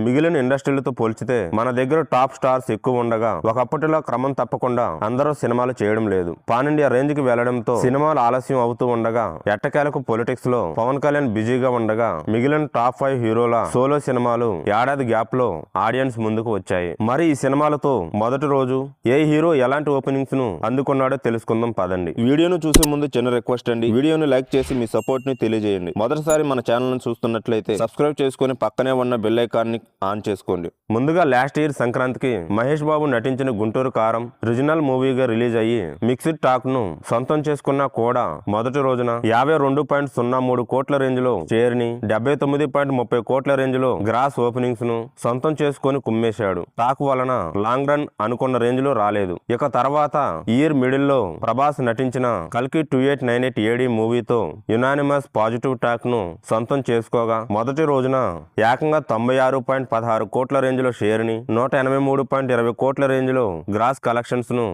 మిగిలిన ఇండస్ట్రీలతో పోల్చితే మన దగ్గర టాప్ స్టార్స్ ఎక్కువ ఉండగా ఒకప్పటిలో క్రమం తప్పకుండా అందరూ సినిమాలు చేయడం లేదు. పాన్ ఇండియా రేంజ్ కి వెళ్లడంతో సినిమాలు ఆలస్యం అవుతూ ఉండగా ఎట్టకేలకు పొలిటిక్స్ లో పవన్ కళ్యాణ్ బిజీగా ఉండగా మిగిలిన టాప్ 5 హీరోల సోలో సినిమాలు ఏడాది గ్యాప్ లో ఆడియన్స్ ముందుకు వచ్చాయి. మరి ఈ సినిమాలతో మొదటి రోజు ఏ హీరో ఎలాంటి ఓపెనింగ్స్ ను అందుకున్నాడో తెలుసుకుందాం పదండి. వీడియోను చూసే ముందు చిన్న రిక్వెస్ట్ అండి, వీడియోను లైక్ చేసి మీ సపోర్ట్ ని తెలియజేయండి. మొదటిసారి మన ఛానల్ ను చూస్తున్నట్లయితే సబ్స్క్రైబ్ చేసుకుని పక్కనే ఉన్న బెల్ ఐకాన్ ని ఆన్ చేసుకోండి. ముందుగా లాస్ట్ ఇయర్ సంక్రాంతికి మహేష్ బాబు నటించిన గుంటూరు కారం రీజనల్ మూవీగా రిలీజ్ అయ్యి మిక్స్డ్ టాక్ ను సొంతం చేసుకున్నా కూడా మొదటి రోజున 52.03 కోట్ల రేంజ్ లో షేర్ ని 79.30 కోట్ల రేంజ్ లో గ్రాస్ ఓపెనింగ్స్ ను సొంతం చేసుకుని కుమ్మేశాడు. టాక్ వలన లాంగ్ రన్ అనుకున్న రేంజ్ లో రాలేదు. ఇక తర్వాత ఇయర్ మిడిల్ లో ప్రభాస్ నటించిన కల్కి 2898 AD మూవీతో యునానిమస్ పాజిటివ్ టాక్ ను సొంతం చేసుకోగా మొదటి రోజున ఏకంగా 96.16 కోట్ల రేంజ్ లో షేర్ ని 183.20 కోట్ల రేంజ్ లో గ్రాస్ కలెక్షన్స్ ను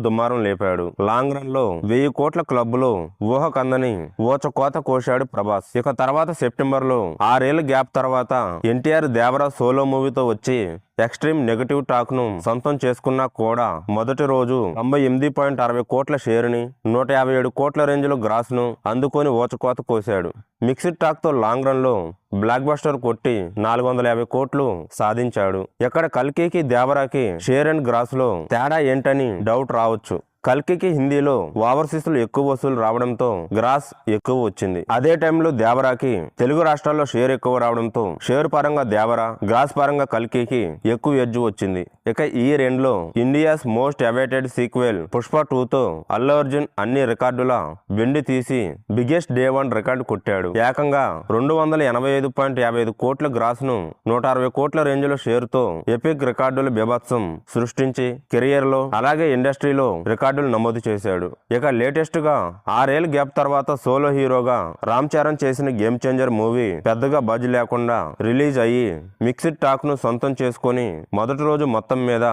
దుమ్మారం లేపాడు. లాంగ్ రన్ లో 1000 కోట్ల క్లబ్ లో ఊహకందని ఊచకోత కోశాడు ప్రభాస్. ఇక తర్వాత సెప్టెంబర్ లో 6 ఏళ్ల గ్యాప్ తర్వాత ఎన్టీఆర్ దేవరా సోలో మూవీతో వచ్చి ఎక్స్ట్రీమ్ నెగటివ్ టాక్ ను సొంతం చేసుకున్నా కూడా మొదటి రోజు 98.60 కోట్ల షేర్ ని 157 కోట్ల రేంజ్ లో గ్రాస్ ను అందుకొని ఓచకోత కోశాడు. మిక్స్డ్ టాక్ తో లాంగ్ రన్ లో బ్లాక్ బస్టర్ కొట్టి 450 కోట్లు సాధించాడు. ఇక్కడ కల్కికి దేవరాకి షేర్ అండ్ గ్రాస్ లో తేడా ఏంటని డౌట్ రావచ్చు. కల్కికి హిందీలో ఓవర్సీస్ లో ఎక్కువ వసూలు రావడంతో గ్రాస్ ఎక్కువ వచ్చింది. అదే టైంలో దేవరాకి తెలుగు రాష్ట్రాల్లో షేర్ ఎక్కువ రావడంతో షేర్ పరంగా దేవరా, గ్రాస్ పరంగా కల్కికి ఎక్కువ ఎడ్జ్ వచ్చింది. ఇక ఈ ఎండ్ లో India's most awaited sequel Pushpa 2తో అల్లు అర్జున్ అన్ని రికార్డుల వెండి తీసి బిగ్గెస్ట్ డే 1 రికార్డు కొట్టాడు. ఏకంగా 285.55 కోట్ల గ్రాస్ ను 160 కోట్ల రేంజ్ లో షేర్ తో ఎపిక్ రికార్డుల బీభత్సం సృష్టించి కెరియర్ లో అలాగే ఇండస్ట్రీలో రికార్డులు నమోదు చేశాడు. ఇక లేటెస్ట్ గా 6 ఏళ్ల గ్యాప్ తర్వాత సోలో హీరోగా రామ్ చరణ్ చేసిన గేమ్ చేంజర్ మూవీ పెద్దగా బజ్ లేకుండా రిలీజ్ అయ్యి మిక్స్డ్ టాక్ ను సొంతం చేసుకుని మొదటి రోజు మొత్తం మీద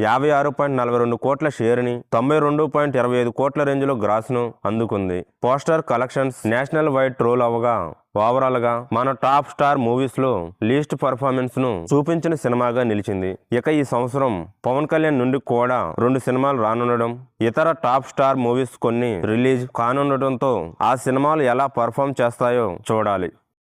56.42 కోట్ల షేర్ ని 92.25 కోట్ల రేంజ్ లో గ్రాస్ ను అందుకుంది. Poster collections national wide troll అవగా ఓవరాల్ గా మన టాప్ స్టార్ మూవీస్ లో లీస్ట్ పర్ఫార్మెన్స్ ను చూపించిన సినిమాగా నిలిచింది. ఇక ఈ సంవత్సరం పవన్ కళ్యాణ్ నుండి కూడా 2 సినిమాలు రానుండడం, ఇతర టాప్ స్టార్ మూవీస్ కొన్ని రిలీజ్ కానుండటంతో ఆ సినిమాలు ఎలా పర్ఫామ్ చేస్తాయో చూడాలి.